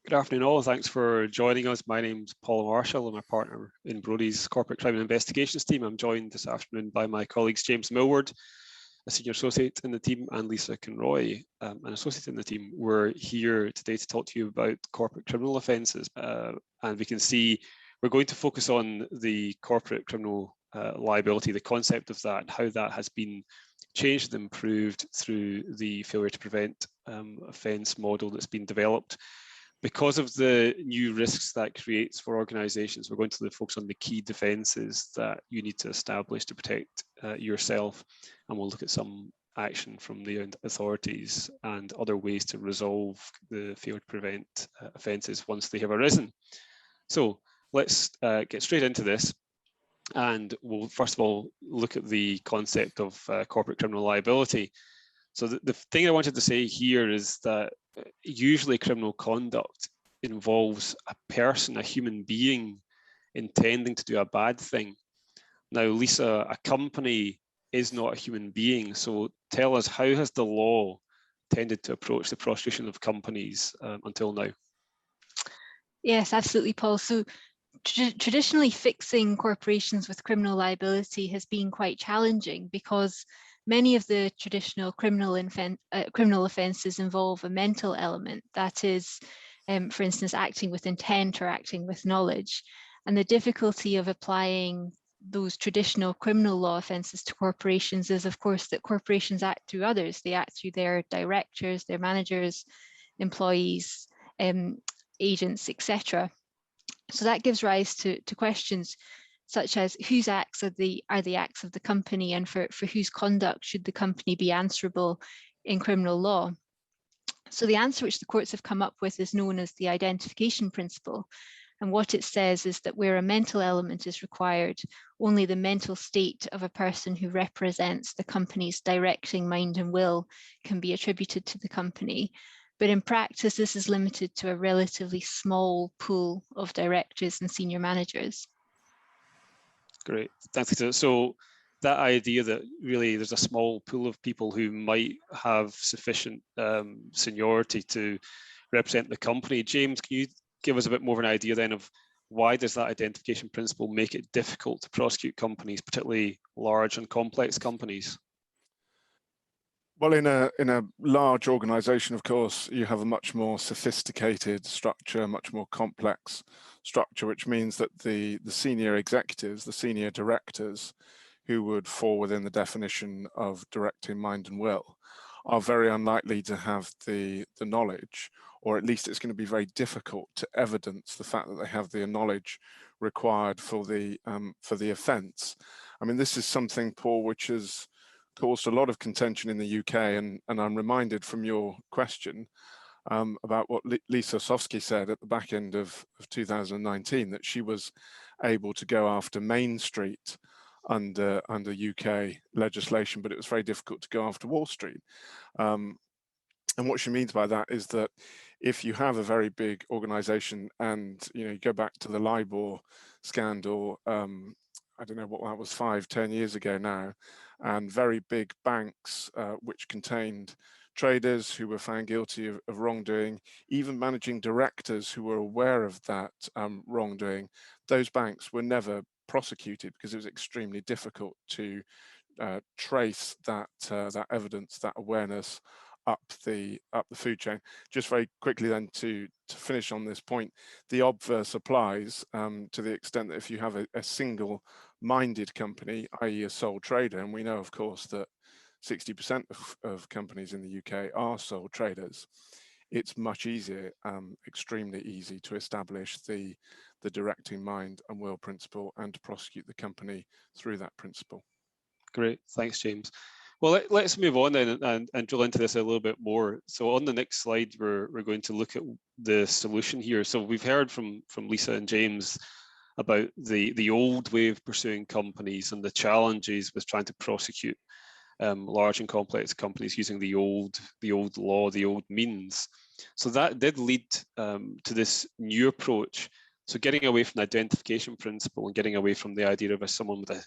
Good afternoon all, thanks for joining us. My name's Paul Marshall. I'm a partner in Brody's Corporate Crime and Investigations team. I'm joined this afternoon by my colleagues James Millward, a senior associate in the team, and Lisa Conroy, an associate in the team. We're here today to talk to you about corporate criminal offences, and we can see we're going to focus on the corporate criminal liability, the concept of that, and how that has been changed and improved through the failure to prevent offence model that's been developed. Because of the new risks that creates for organisations, we're going to focus on the key defences that you need to establish to protect yourself, and we'll look at some action from the authorities and other ways to resolve the failure to prevent offences once they have arisen. So let's get straight into this, and we'll first of all look at the concept of corporate criminal liability. So the thing I wanted to say here is that usually criminal conduct involves a person, a human being, intending to do a bad thing. Now, Lisa, a company is not a human being. So tell us, how has the law tended to approach the prosecution of companies until now? Yes, absolutely, Paul. So traditionally, fixing corporations with criminal liability has been quite challenging because many of the traditional criminal offences involve a mental element, that is, for instance, acting with intent or acting with knowledge. And the difficulty of applying those traditional criminal law offences to corporations is, of course, that corporations act through others. They act through their directors, their managers, employees, agents, etc. So that gives rise to questions such as whose acts are the acts of the company, and for whose conduct should the company be answerable in criminal law. So the answer which the courts have come up with is known as the identification principle. And what it says is that where a mental element is required, only the mental state of a person who represents the company's directing mind and will can be attributed to the company. But in practice, this is limited to a relatively small pool of directors and senior managers. Great, thanks. So that idea that really there's a small pool of people who might have sufficient seniority to represent the company. James, can you give us a bit more of an idea then of why does that identification principle make it difficult to prosecute companies, particularly large and complex companies? Well, in a large organization, of course, you have a much more sophisticated structure, much more complex structure, which means that the senior executives, the senior directors, who would fall within the definition of directing mind and will, are very unlikely to have the knowledge, or at least it's going to be very difficult to evidence the fact that they have the knowledge required for the offence. I mean, this is something, Paul, which has caused a lot of contention in the UK, and I'm reminded from your question about what Lisa Sofsky said at the back end of 2019, that she was able to go after Main Street under UK legislation, but it was very difficult to go after Wall Street. And what she means by that is that if you have a very big organization, and you go back to the LIBOR scandal, I don't know what that was, 5-10 years ago now, and very big banks which contained traders who were found guilty of wrongdoing, even managing directors who were aware of that wrongdoing, those banks were never prosecuted because it was extremely difficult to trace that evidence, that awareness up the food chain. Just very quickly then to finish on this point, the obverse applies to the extent that if you have a single-minded company, i.e. a sole trader, and we know of course that 60% of companies in the UK are sole traders, it's much easier, extremely easy to establish the directing mind and will principle and to prosecute the company through that principle. Great, thanks, James. Well, let's move on then and drill into this a little bit more. So on the next slide, we're going to look at the solution here. So we've heard from Lisa and James about the old way of pursuing companies and the challenges with trying to prosecute large and complex companies using the old law, the old means. So that did lead to this new approach. So getting away from the identification principle and getting away from the idea of someone with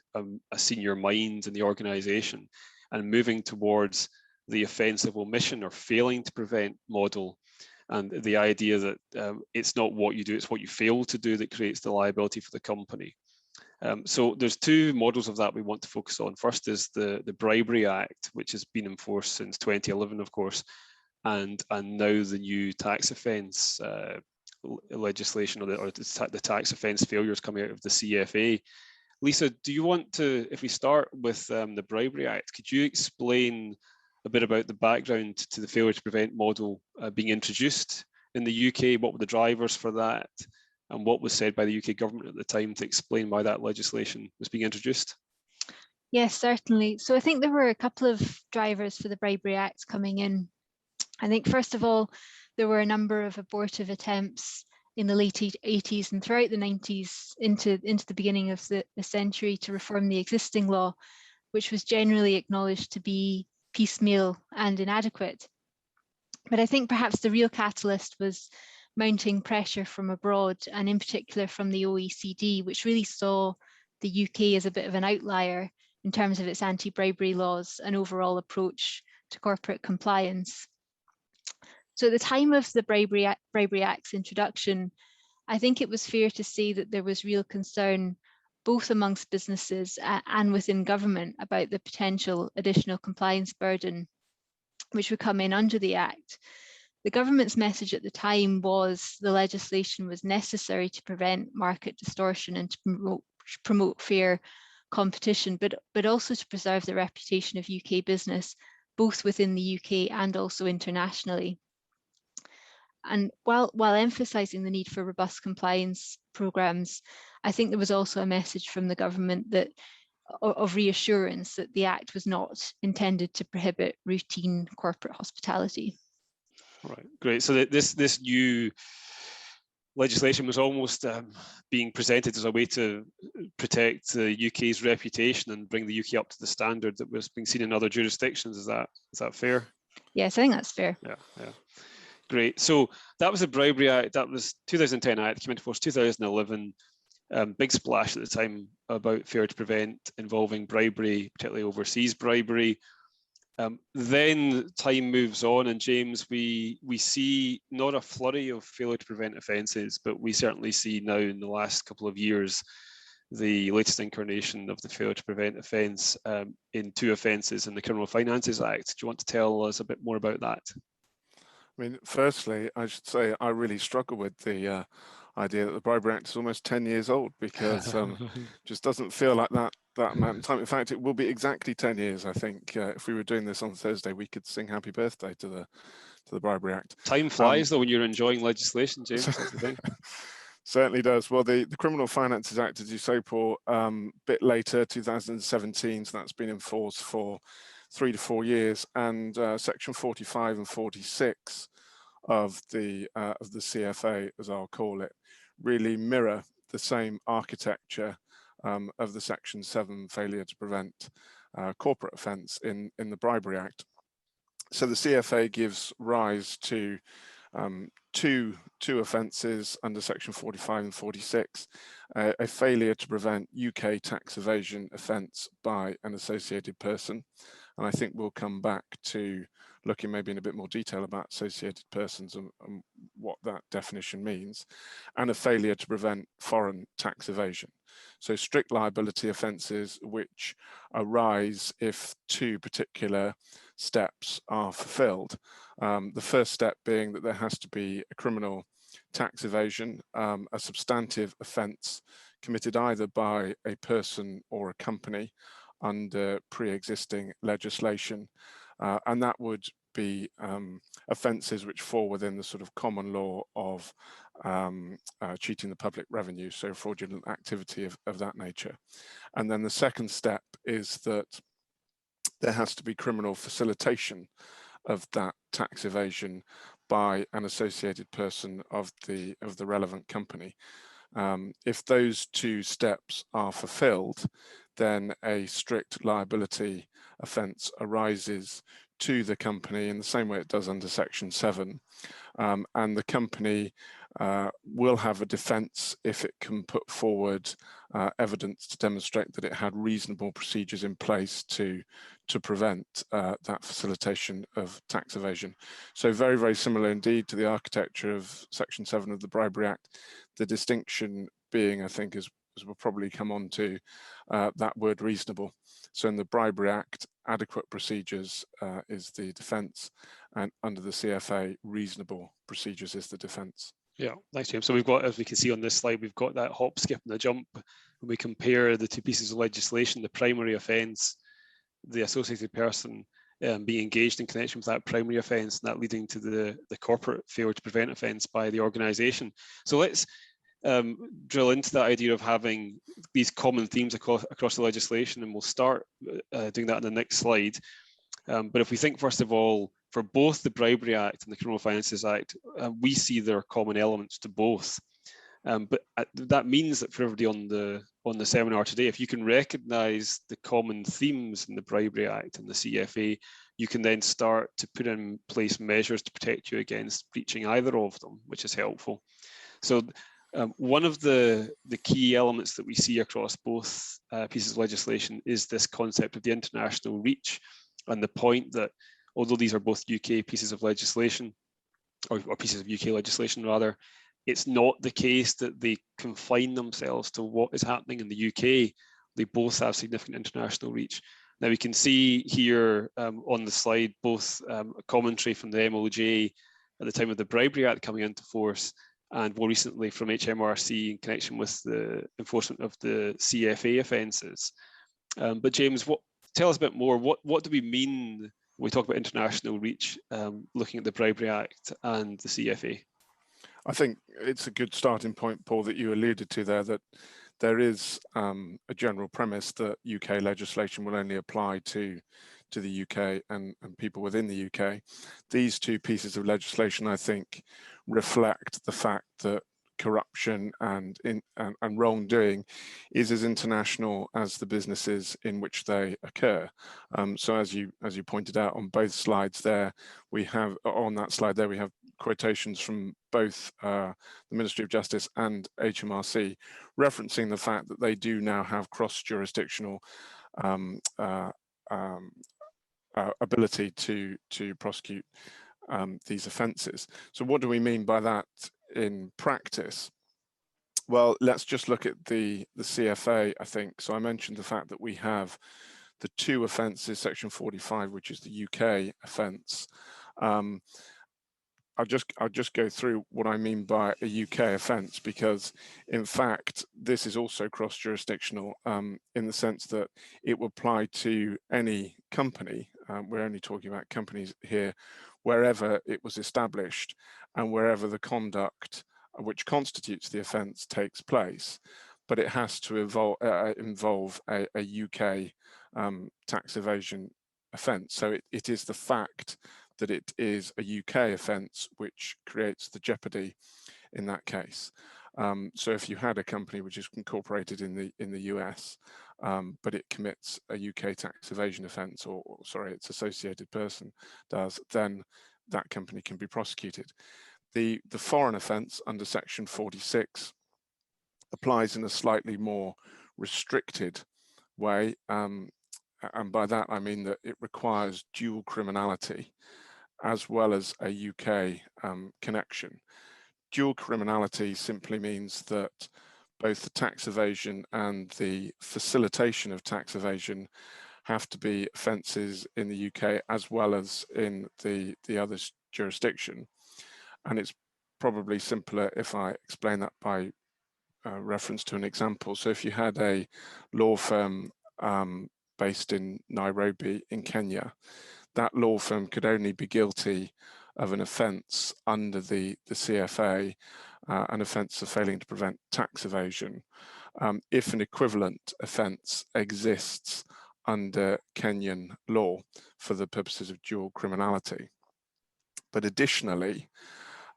a senior mind in the organization, and moving towards the offence of omission or failing to prevent model. and the idea that it's not what you do, it's what you fail to do that creates the liability for the company. So there's two models of that we want to focus on. First is the Bribery Act, which has been enforced since 2011, of course, and now the new tax offence legislation, or the tax offence failures coming out of the CFA. Lisa, do you want to, if we start with the Bribery Act, could you explain a bit about the background to the failure to prevent model being introduced in the UK? What were the drivers for that? And what was said by the UK government at the time to explain why that legislation was being introduced? Yes, certainly. So I think there were a couple of drivers for the Bribery Act coming in. I think, first of all, there were a number of abortive attempts in the late 80s and throughout the 90s into the beginning of the century to reform the existing law, which was generally acknowledged to be piecemeal and inadequate. But I think perhaps the real catalyst was mounting pressure from abroad, and in particular from the OECD, which really saw the UK as a bit of an outlier in terms of its anti-bribery laws and overall approach to corporate compliance. So at the time of the Bribery Act's introduction, I think it was fair to say that there was real concern both amongst businesses and within government about the potential additional compliance burden which would come in under the Act. The government's message at the time was the legislation was necessary to prevent market distortion and to promote fair competition, but also to preserve the reputation of UK business, both within the UK and also internationally. And while emphasising the need for robust compliance programmes, I think there was also a message from the government that of reassurance that the Act was not intended to prohibit routine corporate hospitality. Right, great. So this new legislation was almost being presented as a way to protect the UK's reputation and bring the UK up to the standard that was being seen in other jurisdictions. Is that fair? Yes, I think that's fair. Yeah. Great. So that was the Bribery Act. That was 2010 Act, came into force 2011. Big splash at the time about failure to prevent involving bribery, particularly overseas bribery. Then time moves on, and James, we see not a flurry of failure to prevent offences, but we certainly see now in the last couple of years the latest incarnation of the failure to prevent offence in two offences in the Criminal Finances Act. Do you want to tell us a bit more about that? I mean, firstly, I should say I really struggle with the idea that the Bribery Act is almost 10 years old, because just doesn't feel like that amount of time. In fact, it will be exactly 10 years, I think. If we were doing this on Thursday, we could sing happy birthday to the Bribery Act. Time flies though when you're enjoying legislation, James. That's the thing. Certainly does. Well, the Criminal Finances Act, as you say, Paul, bit later, 2017, so that's been in force for 3 to 4 years, and section 45 and 46 of the CFA, as I'll call it, really mirror the same architecture of the Section 7 failure to prevent corporate offence in the Bribery Act. So the CFA gives rise to two offences under Section 45 and 46, a failure to prevent UK tax evasion offence by an associated person. And I think we'll come back to looking maybe in a bit more detail about associated persons and what that definition means, and a failure to prevent foreign tax evasion. So strict liability offences which arise if two particular steps are fulfilled. The first step being that there has to be a criminal tax evasion, a substantive offence committed either by a person or a company under pre-existing legislation, and that would be offences which fall within the sort of common law of cheating the public revenue, so fraudulent activity of that nature. And then the second step is that there has to be criminal facilitation of that tax evasion by an associated person of the relevant company. If those two steps are fulfilled, then a strict liability offence arises to the company in the same way it does under Section 7, and the company will have a defence if it can put forward evidence to demonstrate that it had reasonable procedures in place to prevent that facilitation of tax evasion. So very, very similar indeed to the architecture of Section 7 of the Bribery Act. The distinction being, I think, as we'll probably come on to, that word reasonable. So in the Bribery Act, adequate procedures is the defence, and under the CFA, reasonable procedures is the defence. Yeah, thanks, James. So we've got, as we can see on this slide, we've got that hop, skip and the jump. When we compare the two pieces of legislation, the primary offence, the associated person being engaged in connection with that primary offence, and that leading to the corporate failure to prevent offence by the organisation. So let's drill into that idea of having these common themes across the legislation, and we'll start doing that in the next slide. But if we think, first of all, for both the Bribery Act and the Criminal Offences Act, we see there are common elements to both. But that means that for everybody on the seminar today, if you can recognise the common themes in the Bribery Act and the CFA, you can then start to put in place measures to protect you against breaching either of them, which is helpful. So one of the key elements that we see across both pieces of legislation is this concept of the international reach, and the point that although these are both UK pieces of legislation, or pieces of UK legislation rather, it's not the case that they confine themselves to what is happening in the UK. They both have significant international reach. Now we can see here on the slide both a commentary from the MOJ at the time of the Bribery Act coming into force, and more recently from HMRC in connection with the enforcement of the CFA offences. But James, tell us a bit more. What do we mean when we talk about international reach, looking at the Bribery Act and the CFA? I think it's a good starting point, Paul, that you alluded to there, that there is a general premise that UK legislation will only apply to the UK and people within the UK. These two pieces of legislation, I think, reflect the fact that corruption and wrongdoing is as international as the businesses in which they occur. So as you pointed out on both slides there, we have quotations from both the Ministry of Justice and HMRC referencing the fact that they do now have cross-jurisdictional ability to prosecute these offences. So what do we mean by that in practice? Well, let's just look at the CFA, I think. So I mentioned the fact that we have the two offences, Section 45, which is the UK offence. I'll just go through what I mean by a UK offence, because in fact this is also cross-jurisdictional in the sense that it will apply to any company. We're only talking about companies here, wherever it was established and wherever the conduct which constitutes the offence takes place, but it has to involve a UK tax evasion offence. So it is the fact that it is a UK offence which creates the jeopardy in that case. So if you had a company which is incorporated in the US, but it commits a UK tax evasion offence, or sorry, its associated person does, then that company can be prosecuted. The foreign offence under Section 46 applies in a slightly more restricted way, and by that I mean that it requires dual criminality as well as a UK connection. Dual criminality simply means that both the tax evasion and the facilitation of tax evasion have to be offences in the UK as well as in the other jurisdiction. And it's probably simpler if I explain that by reference to an example. So if you had a law firm based in Nairobi in Kenya, that law firm could only be guilty of an offence under the CFA, an offence of failing to prevent tax evasion, if an equivalent offence exists under Kenyan law for the purposes of dual criminality. But additionally,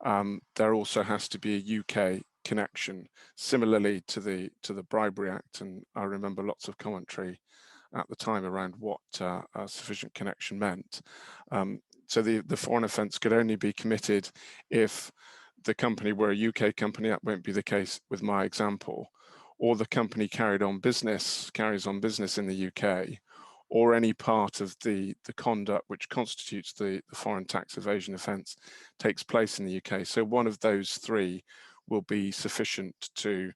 there also has to be a UK connection, similarly to the Bribery Act, and I remember lots of commentary at the time around what a sufficient connection meant. So the foreign offence could only be committed if the company were a UK company, that won't be the case with my example, or the company carries on business in the UK, or any part of the conduct which constitutes the foreign tax evasion offence takes place in the UK. So one of those three will be sufficient to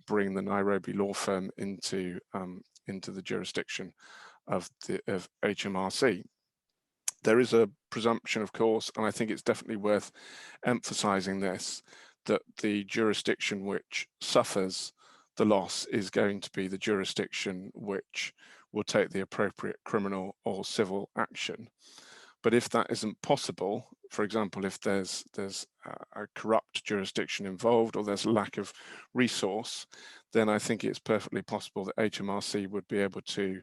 bring the Nairobi law firm into the jurisdiction of HMRC. There is a presumption, of course, and I think it's definitely worth emphasising this, that the jurisdiction which suffers the loss is going to be the jurisdiction which will take the appropriate criminal or civil action. But if that isn't possible, for example, if there's a corrupt jurisdiction involved, or there's a lack of resource, then I think it's perfectly possible that HMRC would be able to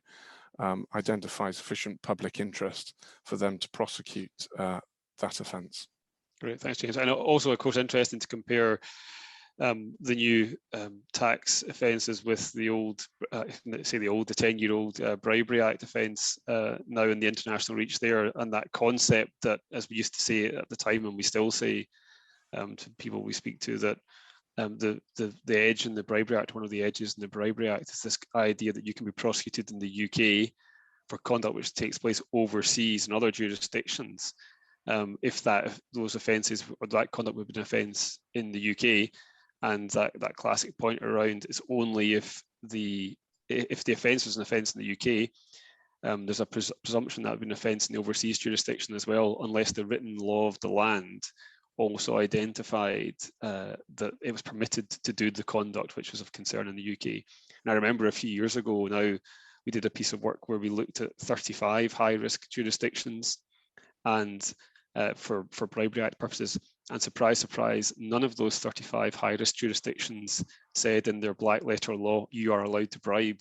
identify sufficient public interest for them to prosecute that offence. Great, thanks, James. And also, of course, interesting to compare the new tax offences with the old, the 10-year-old Bribery Act offence now in the international reach there, and that concept that, as we used to say at the time, and we still say to people we speak to, that the edge in the Bribery Act, one of the edges in the Bribery Act, is this idea that you can be prosecuted in the UK for conduct which takes place overseas in other jurisdictions. If those offences or that conduct would be an offence in the UK, and that classic point around it's only if the offence was an offence in the UK, there's a presumption that would be an offence in the overseas jurisdiction as well, unless the written law of the land also identified that it was permitted to do the conduct which was of concern in the UK. And I remember a few years ago now, we did a piece of work where we looked at 35 high-risk jurisdictions, and for Bribery Act purposes, and surprise, surprise, none of those 35 high-risk jurisdictions said in their black letter law, you are allowed to bribe.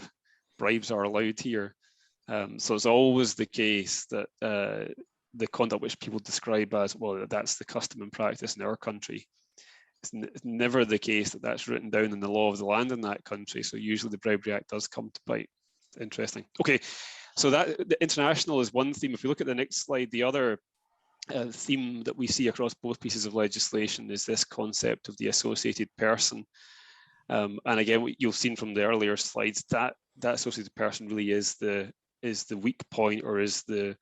Bribes are allowed here. So it's always the case that the conduct which people describe as, well, that's the custom and practice in our country. It's never the case that that's written down in the law of the land in that country. So usually the Bribery Act does come to bite. Interesting. Okay, so that the international is one theme. If we look at the next slide, the other theme that we see across both pieces of legislation is this concept of the associated person. And again, you've seen from the earlier slides that associated person really is the weak point, or is the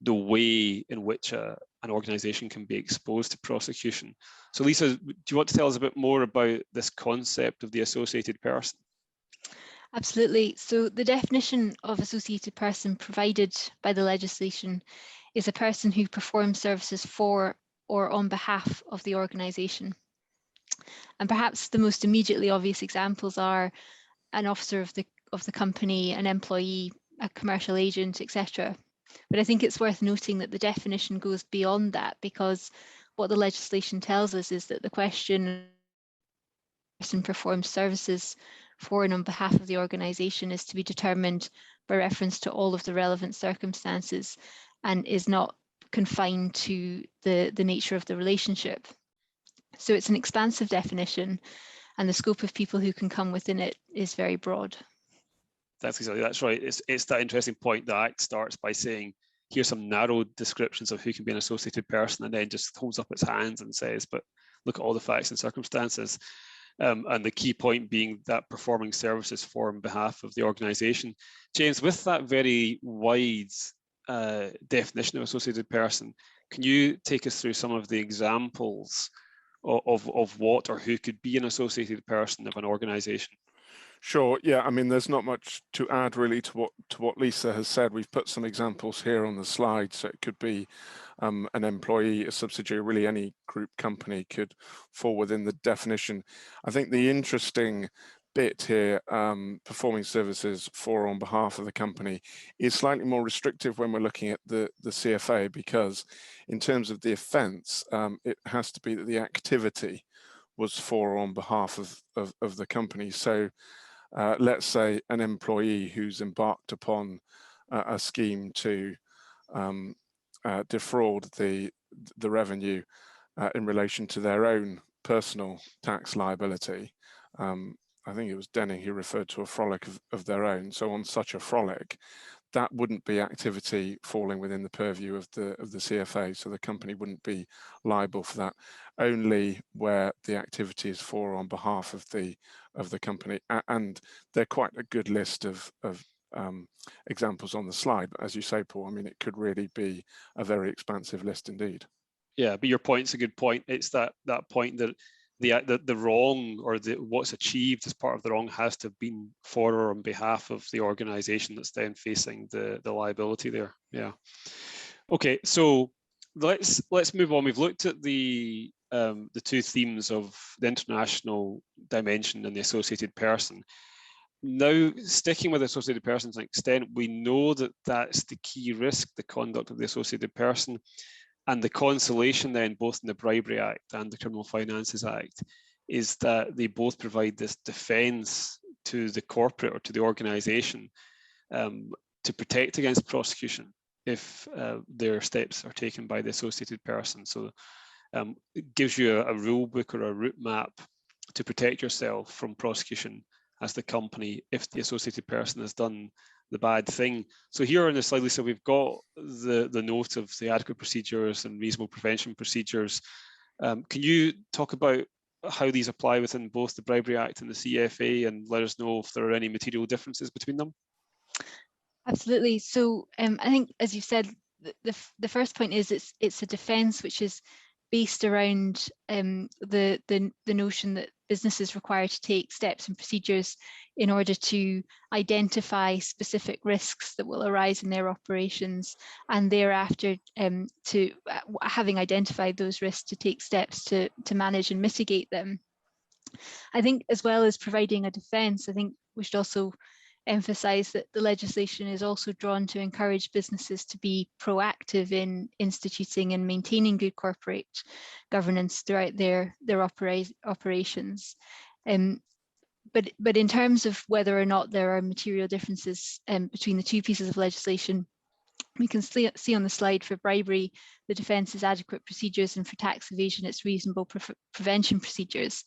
way in which an organisation can be exposed to prosecution. So Lisa, do you want to tell us a bit more about this concept of the associated person? Absolutely. So the definition of associated person provided by the legislation is a person who performs services for or on behalf of the organisation. And perhaps the most immediately obvious examples are an officer of the company, an employee, a commercial agent, etc. But I think it's worth noting that the definition goes beyond that, because what the legislation tells us is that the question person performs services for and on behalf of the organisation is to be determined by reference to all of the relevant circumstances, and is not confined to the nature of the relationship. So it's an expansive definition, and the scope of people who can come within it is very broad. That's right. It's that interesting point. The Act starts by saying, here's some narrow descriptions of who can be an associated person, and then just holds up its hands and says, but look at all the facts and circumstances. And the key point being that performing services for and behalf of the organisation. James, with that very wide definition of associated person, can you take us through some of the examples of what or who could be an associated person of an organisation? Sure. Yeah. I mean, there's not much to add really to what Lisa has said. We've put some examples here on the slide. So it could be an employee, a subsidiary, really any group company could fall within the definition. I think the interesting bit here, performing services for or on behalf of the company, is slightly more restrictive when we're looking at the CFA, because in terms of the offence, it has to be that the activity was for or on behalf of the company. So let's say an employee who's embarked upon a scheme to defraud the revenue in relation to their own personal tax liability. I think it was Denning who referred to a frolic of their own. So on such a frolic, that wouldn't be activity falling within the purview of the CFA, so the company wouldn't be liable for that. Only where the activity is for on behalf of the company, and they're quite a good list of examples on the slide. But as you say, Paul, I mean, it could really be a very expansive list indeed. Yeah, but your point's a good point. It's that point that the wrong, or what's achieved as part of the wrong, has to have been for or on behalf of the organisation that's then facing the liability there. Yeah. Okay, so let's move on. We've looked at the two themes of the international dimension and the associated person. Now, sticking with the associated person to an extent, we know that that's the key risk, the conduct of the associated person. And the consolation then, both in the Bribery Act and the Criminal Finances Act, is that they both provide this defence to the corporate or to the organisation to protect against prosecution if their steps are taken by the associated person. So it gives you a rule book or a route map to protect yourself from prosecution as the company if the associated person has done the bad thing. So here on the slide, Lisa, we've got the note of the adequate procedures and reasonable prevention procedures. Can you talk about how these apply within both the Bribery Act and the CFA, and let us know if there are any material differences between them? Absolutely. So I think, as you said, the first point is it's a defence which is based around the notion that businesses require to take steps and procedures in order to identify specific risks that will arise in their operations, and thereafter to having identified those risks, to take steps to manage and mitigate them. I think, as well as providing a defence, I think we should also emphasize that the legislation is also drawn to encourage businesses to be proactive in instituting and maintaining good corporate governance throughout their operations. But in terms of whether or not there are material differences between the two pieces of legislation, we can see on the slide for bribery, the defence is adequate procedures, and for tax evasion, it's reasonable prevention procedures.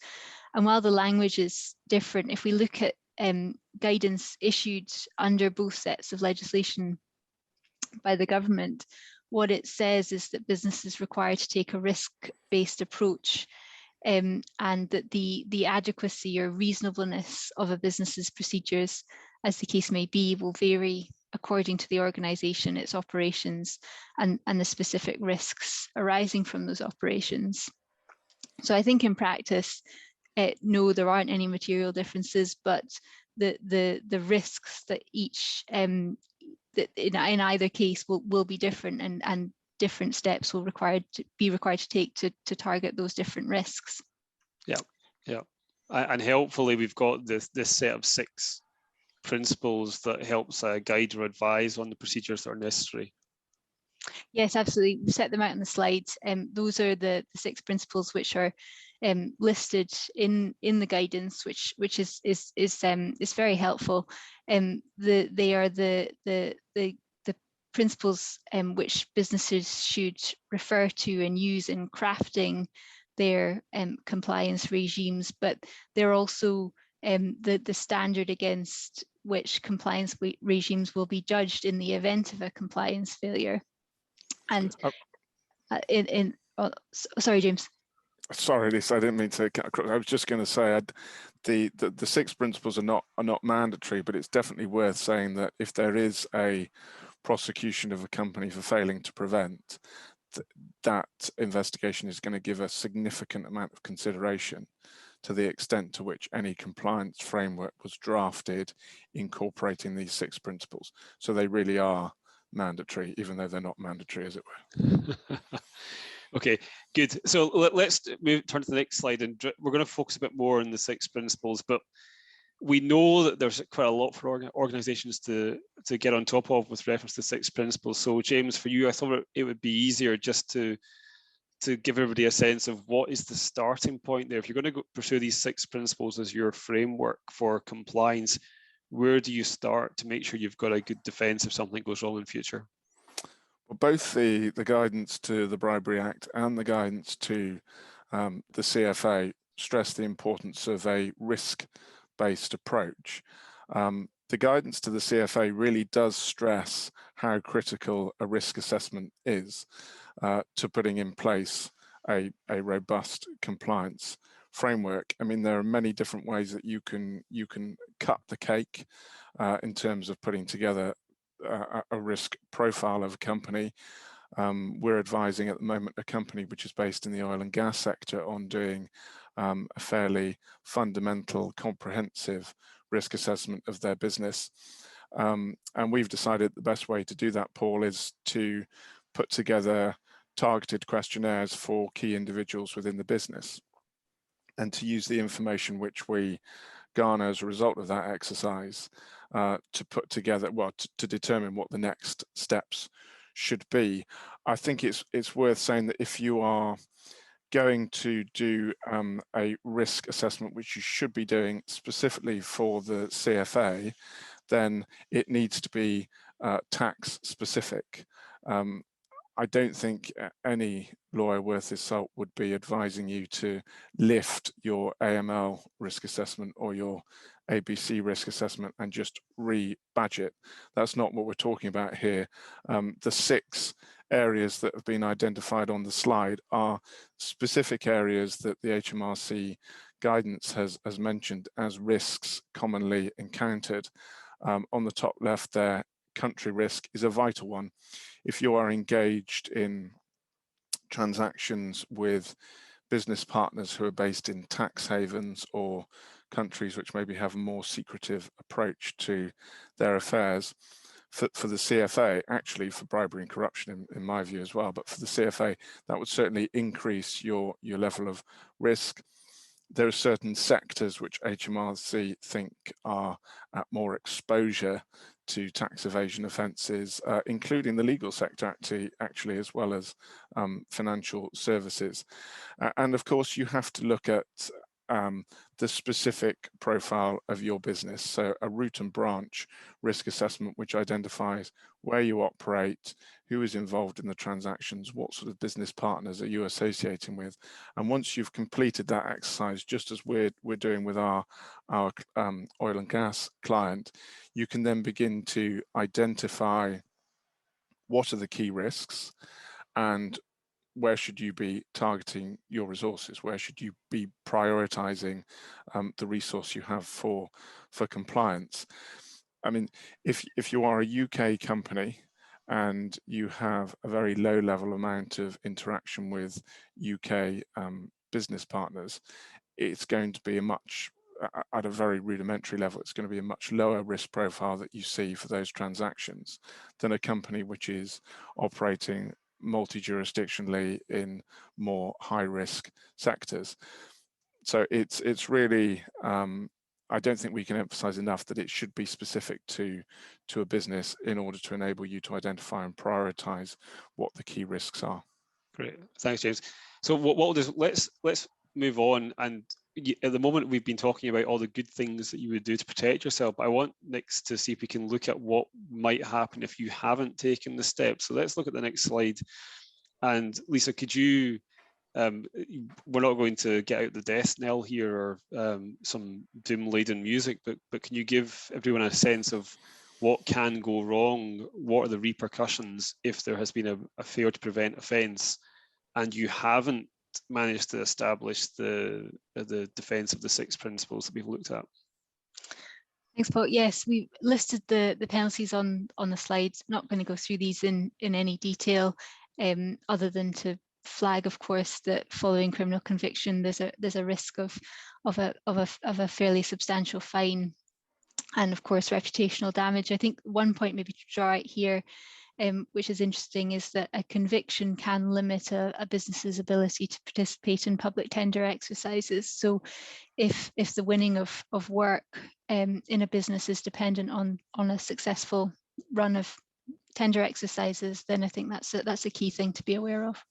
And while the language is different, if we look at guidance issued under both sets of legislation by the government, what it says is that businesses require to take a risk-based approach, and that the adequacy or reasonableness of a business's procedures, as the case may be, will vary according to the organisation, its operations, and the specific risks arising from those operations. So I think in practice, no, there aren't any material differences, but the risks that each that in either case will be different, and different steps will be required to take to target those different risks. Yeah, and helpfully we've got this set of 6 principles that helps guide or advise on the procedures that are necessary. Yes, absolutely. We set them out on the slides. Those are the 6 principles which are listed in the guidance, which is very helpful. They are the principles which businesses should refer to and use in crafting their compliance regimes, but they're also the standard against which compliance regimes will be judged in the event of a compliance failure. And sorry, James. Sorry, Lisa, I didn't mean to cut across. I was just going to say the 6 principles are not mandatory, but it's definitely worth saying that if there is a prosecution of a company for failing to prevent, that investigation is going to give a significant amount of consideration to the extent to which any compliance framework was drafted incorporating these 6 principles. So they really are mandatory, even though they're not mandatory, as it were. Okay, good. So let's turn to the next slide, and we're going to focus a bit more on the 6 principles, but we know that there's quite a lot for organisations to get on top of with reference to 6 principles. So James, for you, I thought it would be easier just to give everybody a sense of what is the starting point there. If you're going to pursue these 6 principles as your framework for compliance, where do you start to make sure you've got a good defence if something goes wrong in future? Well, both the guidance to the Bribery Act and the guidance to the CFA stress the importance of a risk-based approach. the guidance to the CFA really does stress how critical a risk assessment is to putting in place a robust compliance framework. I mean, there are many different ways that you can cut the cake in terms of putting together a risk profile of a company. We're advising at the moment a company which is based in the oil and gas sector on doing a fairly fundamental, comprehensive risk assessment of their business. And we've decided the best way to do that, Paul, is to put together targeted questionnaires for key individuals within the business, and to use the information which we garner as a result of that exercise to put together, well, to determine what the next steps should be. I think it's worth saying that if you are going to do a risk assessment, which you should be doing specifically for the CFA, then it needs to be tax specific. I don't think any lawyer worth his salt would be advising you to lift your AML risk assessment or your ABC risk assessment and just rebadge it. That's not what we're talking about here. The 6 areas that have been identified on the slide are specific areas that the HMRC guidance has mentioned as risks commonly encountered. On the top left there, country risk is a vital one. If you are engaged in transactions with business partners who are based in tax havens or countries which maybe have a more secretive approach to their affairs, for the CFA, actually for bribery and corruption in my view as well, but for the CFA, that would certainly increase your level of risk. There are certain sectors which HMRC think are at more exposure to tax evasion offences, including the legal sector actually as well as financial services. And of course, you have to look at the specific profile of your business. So a root and branch risk assessment, which identifies where you operate, who is involved in the transactions, what sort of business partners are you associating with. And once you've completed that exercise, just as we're doing with our oil and gas client, you can then begin to identify what are the key risks and where should you be targeting your resources? Where should you be prioritizing the resource you have for compliance? I mean, if you are a UK company and you have a very low level amount of interaction with UK business partners, it's going to be at a very rudimentary level, it's going to be a much lower risk profile that you see for those transactions than a company which is operating multi-jurisdictionally in more high-risk sectors. So it's really, I don't think we can emphasize enough that it should be specific to a business in order to enable you to identify and prioritize what the key risks are. Great, thanks, James. So what we'll do is let's move on. And at the moment, we've been talking about all the good things that you would do to protect yourself. But I want next to see if we can look at what might happen if you haven't taken the steps. So let's look at the next slide. And Lisa, could you, we're not going to get out the death knell here or some doom-laden music, but can you give everyone a sense of what can go wrong? What are the repercussions if there has been a failure to prevent offence and you haven't managed to establish the defence of the 6 principles that we've looked at? Thanks, Paul. Yes, we listed the penalties on the slides. I'm not going to go through these in any detail, other than to flag, of course, that following criminal conviction, there's a risk of a fairly substantial fine, and of course reputational damage. I think one point maybe to draw out here, which is interesting, is that a conviction can limit a business's ability to participate in public tender exercises. So if the winning of work in a business is dependent on a successful run of tender exercises, then I think that's a key thing to be aware of.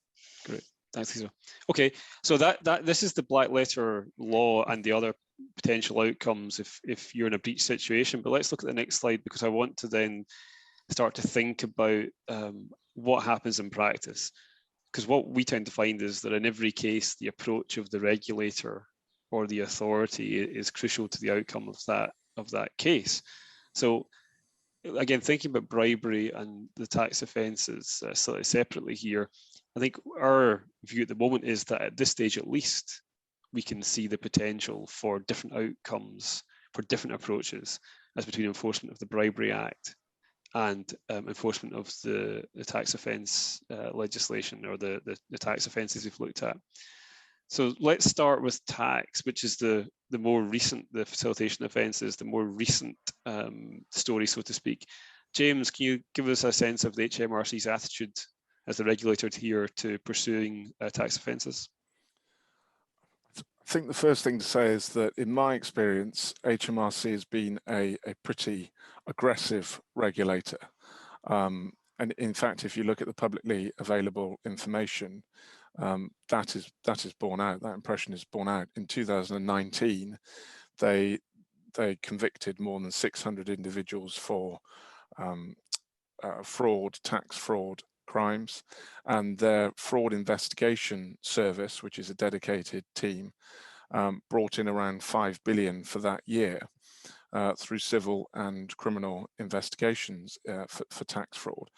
Great, thanks, Lisa. Okay, so this is the black letter law and the other potential outcomes if you're in a breach situation. But let's look at the next slide, because I want to then start to think about what happens in practice. Because what we tend to find is that in every case, the approach of the regulator or the authority is crucial to the outcome of that case. So again, thinking about bribery and the tax offences slightly separately here, I think our view at the moment is that at this stage at least, we can see the potential for different outcomes, for different approaches as between enforcement of the Bribery Act and enforcement of the tax offence legislation, or the tax offences we've looked at. So let's start with tax, which is the more recent, the facilitation offences, the more recent story, so to speak. James, can you give us a sense of the HMRC's attitude as the regulator here to pursuing tax offences? I think the first thing to say is that in my experience, HMRC has been a pretty aggressive regulator. And in fact, if you look at the publicly available information, that is borne out, that impression is borne out. In 2019, they convicted more than 600 individuals for tax fraud crimes, and their fraud investigation service, which is a dedicated team, brought in around 5 billion for that year through civil and criminal investigations for tax fraud.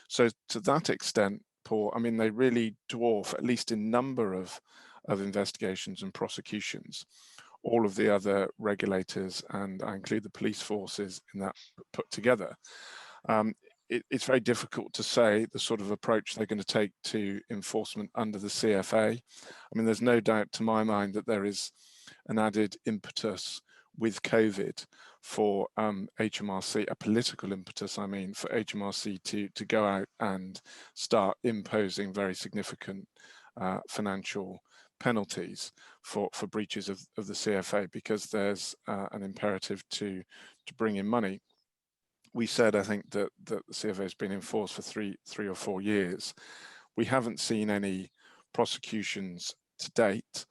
So to that extent, Paul, I mean, they really dwarf, at least in number of investigations and prosecutions, all of the other regulators, and I include the police forces in that put together. It's very difficult to say the sort of approach they're going to take to enforcement under the CFA. I mean, there's no doubt to my mind that there is an added impetus with COVID for HMRC, a political impetus, I mean, for HMRC to go out and start imposing very significant financial penalties for breaches of the CFA, because there's an imperative to bring in money. We said, I think, that the CFA has been enforced for three or 4 years. We haven't seen any prosecutions to date.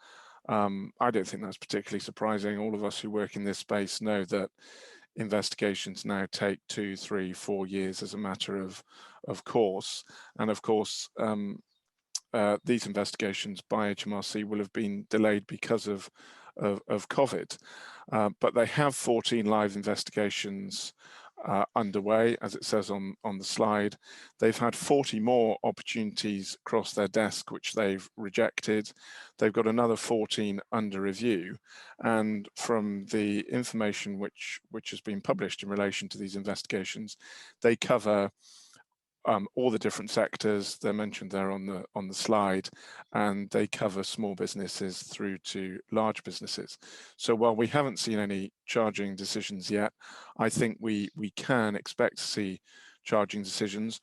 I don't think that's particularly surprising. All of us who work in this space know that investigations now take 2, 3, 4 years as a matter of course. And of course, these investigations by HMRC will have been delayed because of COVID. But they have 14 live investigations underway, as it says on the slide. They've had 40 more opportunities across their desk, which they've rejected. They've got another 14 under review. And from the information which has been published in relation to these investigations, they cover all the different sectors. They're mentioned there on the slide, and they cover small businesses through to large businesses. So while we haven't seen any charging decisions yet, I think we can expect to see charging decisions.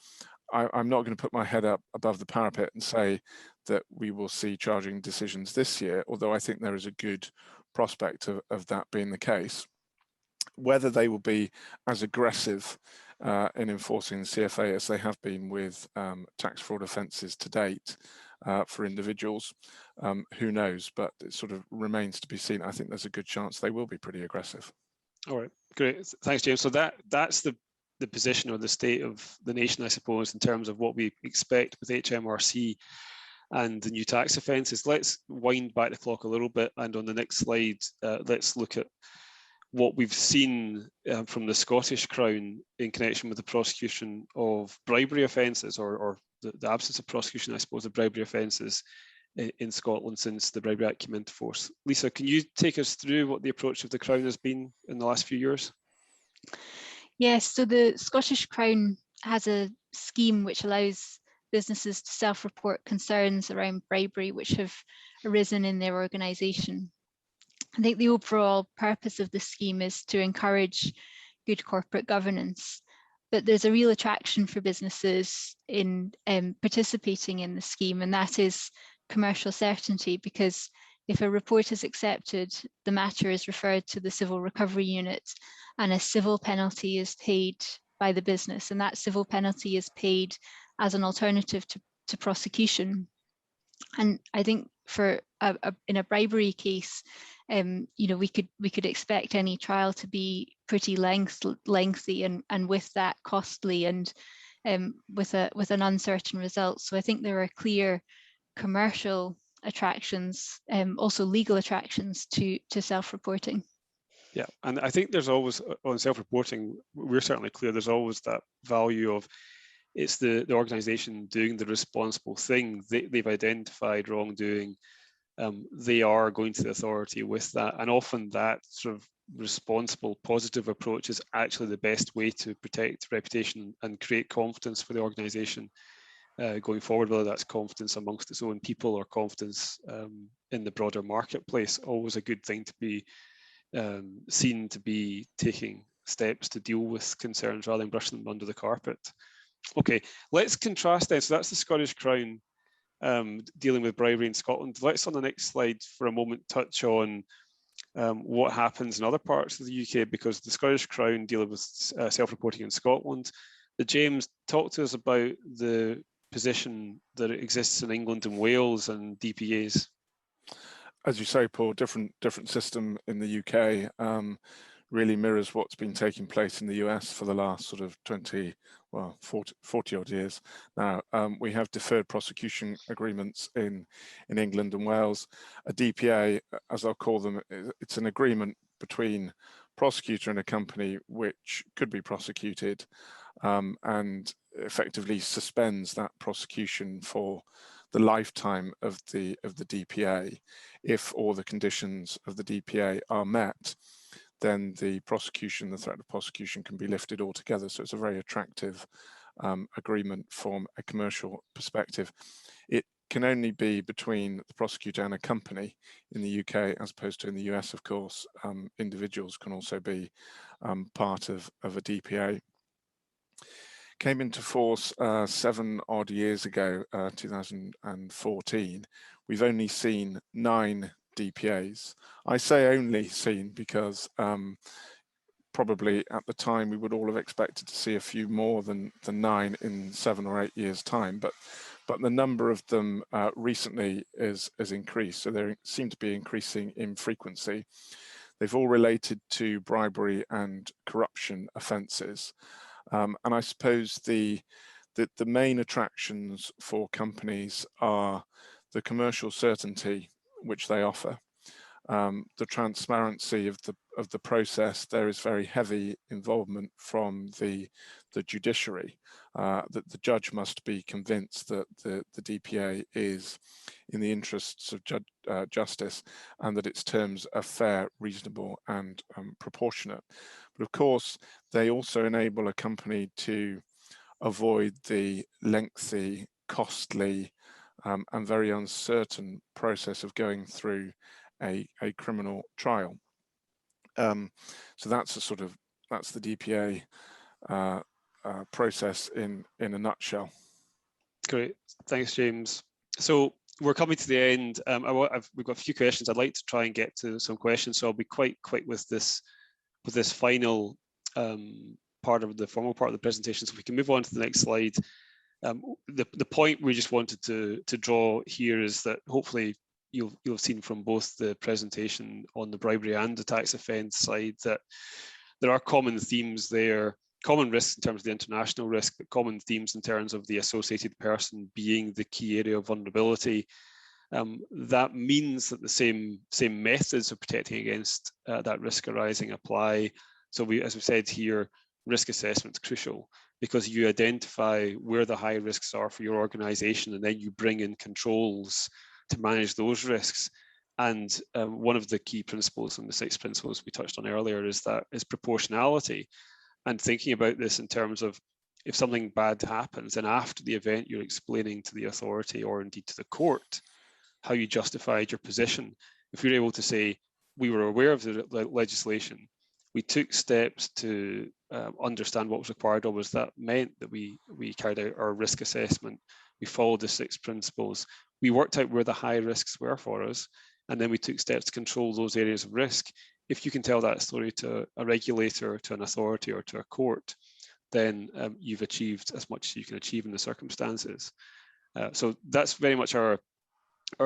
I'm not going to put my head up above the parapet and say that we will see charging decisions this year, although I think there is a good prospect of that being the case. Whether they will be as aggressive in enforcing the CFA as they have been with tax fraud offences to date for individuals, who knows, but it sort of remains to be seen. I think there's a good chance they will be pretty aggressive. All right, great, thanks, James. So that's the position or the state of the nation, I suppose, in terms of what we expect with HMRC and the new tax offences. Let's wind back the clock a little bit, and on the next slide, let's look at what we've seen from the Scottish Crown in connection with the prosecution of bribery offences, or the absence of prosecution, I suppose, of bribery offences in Scotland since the Bribery Act came into force. Lisa, can you take us through what the approach of the Crown has been in the last few years? Yes, so the Scottish Crown has a scheme which allows businesses to self-report concerns around bribery which have arisen in their organisation. I think the overall purpose of the scheme is to encourage good corporate governance, but there's a real attraction for businesses in participating in the scheme, and that is commercial certainty, because if a report is accepted, the matter is referred to the Civil Recovery Unit and a civil penalty is paid by the business, and that civil penalty is paid as an alternative to prosecution. And I think for in a bribery case, you know, we could expect any trial to be pretty lengthy and with that costly and with an uncertain result. So I think there are clear commercial attractions, also legal attractions to self-reporting. Yeah, and I think there's always, on self-reporting, we're certainly clear, there's always that value of it's the organisation doing the responsible thing. They've identified wrongdoing. They are going to the authority with that, and often that sort of responsible, positive approach is actually the best way to protect reputation and create confidence for the organisation going forward, whether that's confidence amongst its own people or confidence in the broader marketplace. Always a good thing to be seen to be taking steps to deal with concerns rather than brushing them under the carpet. Okay, let's contrast then. So that's the Scottish Crown dealing with bribery in Scotland. Let's, on the next slide for a moment, touch on what happens in other parts of the UK, because the Scottish Crown dealing with self-reporting in Scotland. James, talk to us about the position that exists in England and Wales and DPAs. As you say, Paul, different system in the UK. Really mirrors what's been taking place in the US for the last sort of 40 odd years now. We have deferred prosecution agreements in England and Wales. A DPA, as I'll call them, it's an agreement between prosecutor and a company which could be prosecuted and effectively suspends that prosecution for the lifetime of the DPA. If all the conditions of the DPA are met, then the threat of prosecution can be lifted altogether. So it's a very attractive agreement from a commercial perspective. It can only be between the prosecutor and a company in the UK, as opposed to in the US, of course. Individuals can also be part of a DPA. Came into force 7 odd years ago, 2014. We've only seen 9 DPAs. I say only seen because probably at the time we would all have expected to see a few more than 9 in 7 or 8 years' time, but the number of them recently is increased, so they seem to be increasing in frequency. They've all related to bribery and corruption offences, and I suppose the main attractions for companies are the commercial certainty which they offer, the transparency of the process. There is very heavy involvement from the judiciary, that the judge must be convinced that the DPA is in the interests of justice and that its terms are fair, reasonable and proportionate. But of course, they also enable a company to avoid the lengthy, costly and very uncertain process of going through a criminal trial. So that's the DPA process in a nutshell. Great, thanks, James. So we're coming to the end. We've got a few questions. I'd like to try and get to some questions, so I'll be quite quick with this final part of the formal part of the presentation. So if we can move on to the next slide. The point we just wanted to draw here is that hopefully you'll have seen from both the presentation on the bribery and the tax offence side that there are common themes there, common risks in terms of the international risk, but common themes in terms of the associated person being the key area of vulnerability. That means that the same methods of protecting against that risk arising apply. So as we said here, risk assessment is crucial, because you identify where the high risks are for your organisation, and then you bring in controls to manage those risks. And one of the key principles, and the 6 principles we touched on earlier, is proportionality. And thinking about this in terms of, if something bad happens, and after the event you're explaining to the authority or indeed to the court how you justified your position. If you're able to say, we were aware of the legislation, we took steps to understand what was required of us, that meant that we carried out our risk assessment, we followed the 6 principles, we worked out where the high risks were for us, and then we took steps to control those areas of risk. If you can tell that story to a regulator, to an authority or to a court, then you've achieved as much as you can achieve in the circumstances. So that's very much our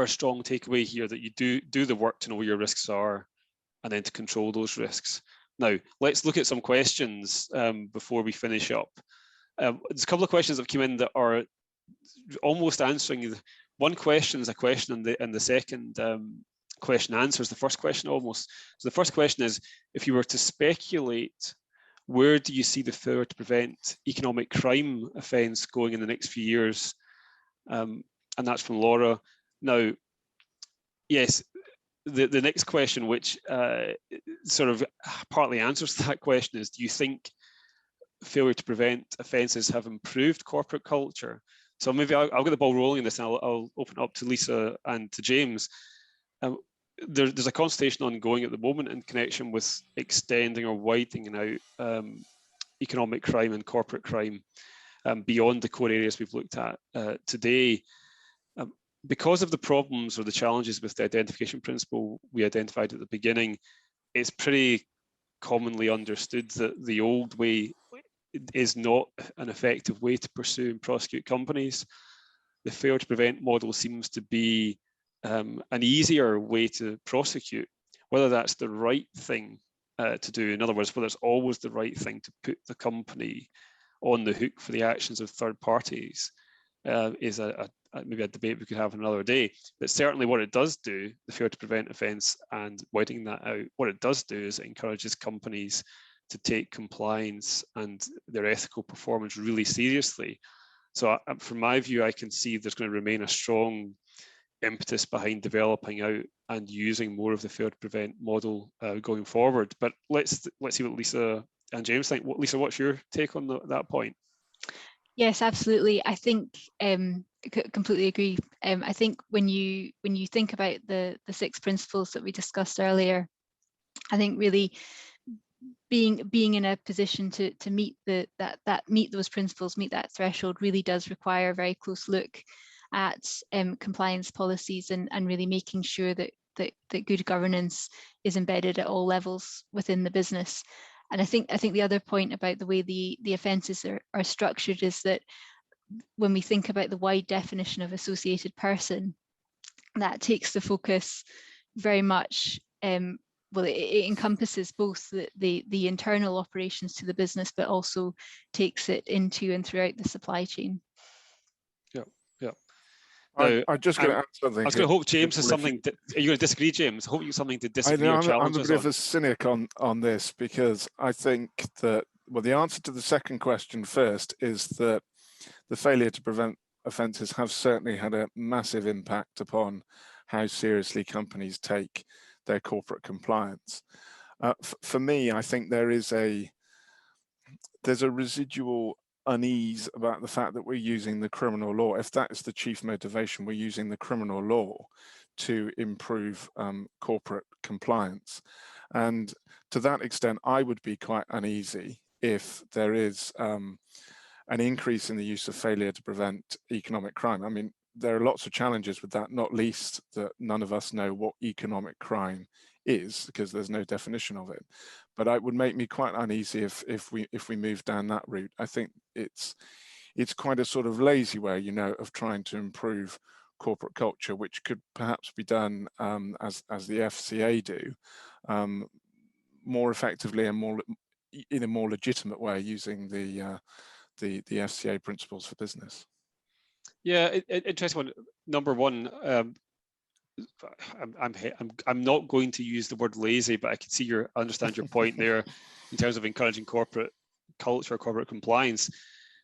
strong takeaway here, that you do the work to know where your risks are and then to control those risks. Now, let's look at some questions before we finish up. There's a couple of questions that have come in that are almost answering. One question is a question, and the second question answers the first question almost. So the first question is, if you were to speculate, where do you see the failure to prevent economic crime offence going in the next few years? And that's from Laura. Now, yes, the next question, which sort of partly answers that question, is, do you think failure to prevent offences have improved corporate culture? So maybe I'll get the ball rolling in this, and I'll open up to Lisa and to James. There's a consultation ongoing at the moment in connection with extending or widening out economic crime and corporate crime beyond the core areas we've looked at today. Because of the problems or the challenges with the identification principle we identified at the beginning, it's pretty commonly understood that the old way is not an effective way to pursue and prosecute companies. The failure to prevent model seems to be an easier way to prosecute, whether that's the right thing to do. In other words, whether it's always the right thing to put the company on the hook for the actions of third parties is maybe a debate we could have another day. But certainly what it does do, the failure to prevent offence and widening that out, what it does do is it encourages companies to take compliance and their ethical performance really seriously. So from my view, I can see there's going to remain a strong impetus behind developing out and using more of the failure to prevent model going forward. But let's see what Lisa and James think. Lisa, what's your take on that point? Yes, absolutely. I think completely agree. I think when you think about the 6 principles that we discussed earlier, I think really being in a position to meet meet those principles, meet that threshold, really does require a very close look at compliance policies and really making sure that good governance is embedded at all levels within the business. And I think the other point about the way the offences are structured is that when we think about the wide definition of associated person, that takes the focus very much, well, it encompasses both the internal operations to the business, but also takes it into and throughout the supply chain. Yeah. I'm just going to add something. I was going to hope James has something. Are you going to disagree, James? I hope you have something to disagree or challenge us on. I'm a bit of a cynic on this, because I think that, well, the answer to the second question first is that the failure to prevent offences have certainly had a massive impact upon how seriously companies take their corporate compliance. For me, I think there's a residual unease about the fact that we're using the criminal law. If that is the chief motivation, we're using the criminal law to improve corporate compliance. And to that extent, I would be quite uneasy if there is an increase in the use of failure to prevent economic crime. I mean, there are lots of challenges with that, not least that none of us know what economic crime is, because there's no definition of it. But it would make me quite uneasy if we move down that route. I think it's quite a sort of lazy way, of trying to improve corporate culture, which could perhaps be done as the FCA do, more effectively and in a more legitimate way, using the FCA principles for business. Yeah, interesting one. Number one, I'm not going to use the word lazy, but I can understand your point there in terms of encouraging corporate culture, corporate compliance.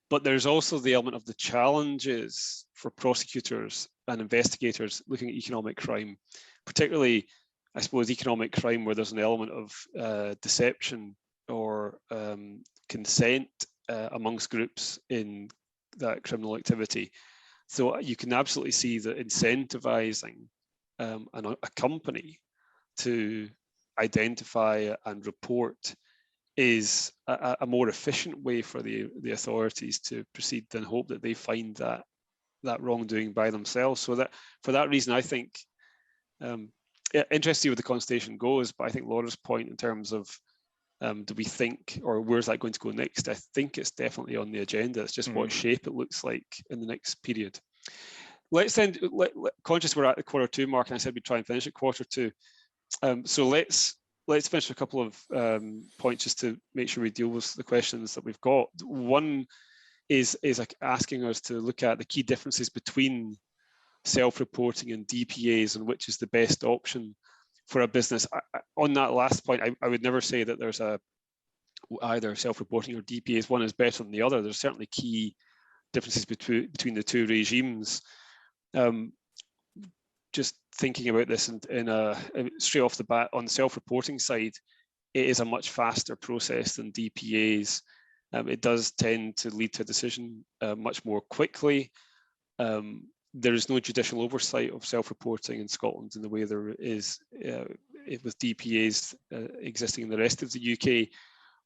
But there's also the element of the challenges for prosecutors and investigators looking at economic crime, particularly, I suppose, economic crime where there's an element of deception or consent amongst groups in that criminal activity. So you can absolutely see that incentivizing a company to identify and report is a more efficient way for the authorities to proceed than hope that they find that wrongdoing by themselves. So that for that reason, I think interesting to see where the consultation goes. But I think Laura's point in terms of do we think, or where's that going to go next? I think it's definitely on the agenda. It's just what shape it looks like in the next period. Let's then, conscious we're at the Q2 mark, and I said we'd try and finish at Q2. So let's finish a couple of points just to make sure we deal with the questions that we've got. One is like asking us to look at the key differences between self-reporting and DPAs and which is the best option. for a business. On that last point, I would never say that there's either self-reporting or DPAs, one is better than the other. There's certainly key differences between the two regimes. Just thinking about this straight off the bat, on the self-reporting side, it is a much faster process than DPAs. It does tend to lead to a decision much more quickly. There is no judicial oversight of self-reporting in Scotland in the way there is with DPAs existing in the rest of the UK.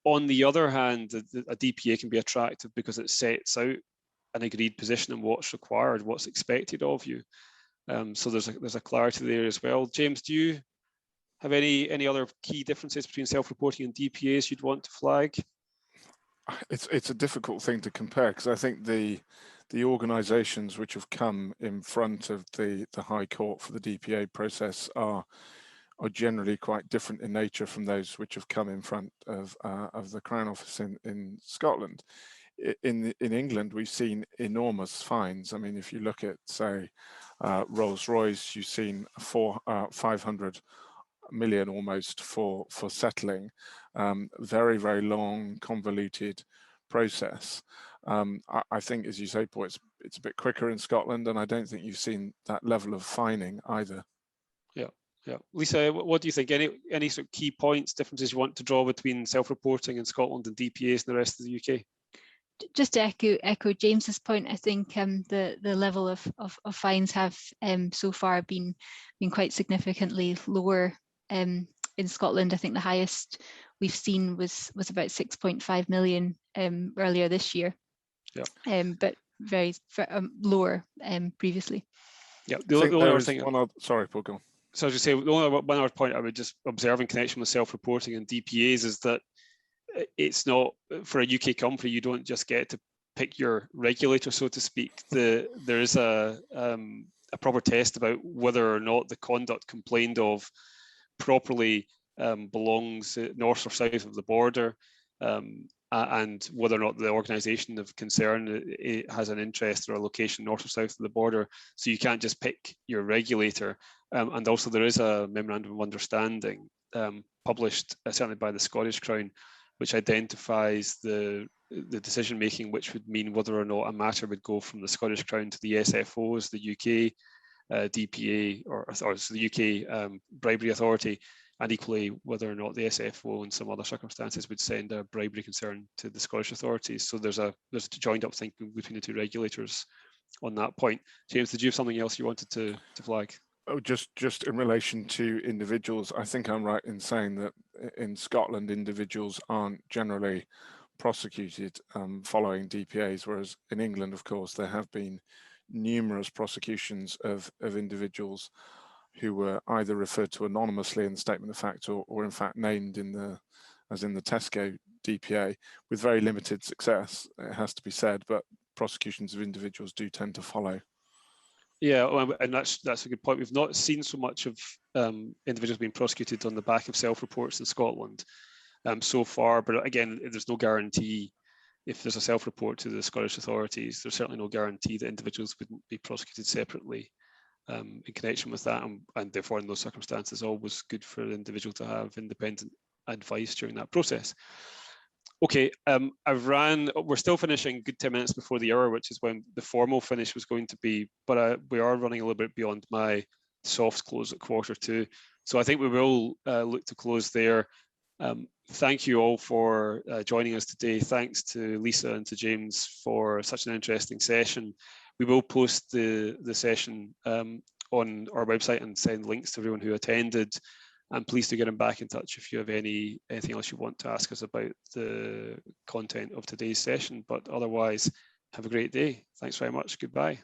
On the other hand, a DPA can be attractive because it sets out an agreed position and what's required, what's expected of you. So there's a clarity there as well. James, do you have any other key differences between self-reporting and DPAs you'd want to flag? It's a difficult thing to compare, because I think the organisations which have come in front of the High Court for the DPA process are generally quite different in nature from those which have come in front of the Crown Office in Scotland. In England, we've seen enormous fines. I mean, if you look at, say, Rolls-Royce, you've seen 500 million almost for settling. Very, very long, convoluted process. I think, as you say, Paul, it's a bit quicker in Scotland, and I don't think you've seen that level of fining either. Yeah, Lisa, what do you think? Any sort of key points, differences you want to draw between self-reporting in Scotland and DPAs in the rest of the UK? Just to echo James's point, I think the level of fines have so far been quite significantly lower in Scotland. I think the highest we've seen was about 6.5 million earlier this year. Yeah. But very lower previously. Yeah. The only other thing. Sorry, Paul, go on. So I was just say one other point I would just observe in connection with self-reporting and DPAs is that it's not, for a UK company, you don't just get to pick your regulator, so to speak. There is a proper test about whether or not the conduct complained of properly belongs north or south of the border, and whether or not the organisation of concern it has an interest or a location north or south of the border. So you can't just pick your regulator. And also there is a memorandum of understanding published certainly by the Scottish Crown, which identifies the decision making, which would mean whether or not a matter would go from the Scottish Crown to the SFOs, the UK DPA, or the UK Bribery Authority, and equally whether or not the SFO in some other circumstances would send a bribery concern to the Scottish authorities. So there's a joined up thinking between the two regulators on that point. James, did you have something else you wanted to flag? Oh, just in relation to individuals, I think I'm right in saying that in Scotland, individuals aren't generally prosecuted following DPAs, whereas in England, of course, there have been numerous prosecutions of individuals who were either referred to anonymously in the statement of fact or in fact named as in the Tesco DPA, with very limited success, it has to be said, but prosecutions of individuals do tend to follow. Yeah, and that's a good point. We've not seen so much of individuals being prosecuted on the back of self-reports in Scotland so far, but again, there's no guarantee. If there's a self-report to the Scottish authorities, there's certainly no guarantee that individuals wouldn't be prosecuted separately in connection with that, and therefore in those circumstances, always good for the individual to have independent advice during that process. Okay, we're still finishing good 10 minutes before the hour, which is when the formal finish was going to be, but we are running a little bit beyond my soft close at 1:45. So I think we will look to close there. Thank you all for joining us today. Thanks to Lisa and to James for such an interesting session. We will post the session on our website and send links to everyone who attended. And please do get back in touch if you have anything else you want to ask us about the content of today's session. But otherwise, have a great day. Thanks very much. Goodbye.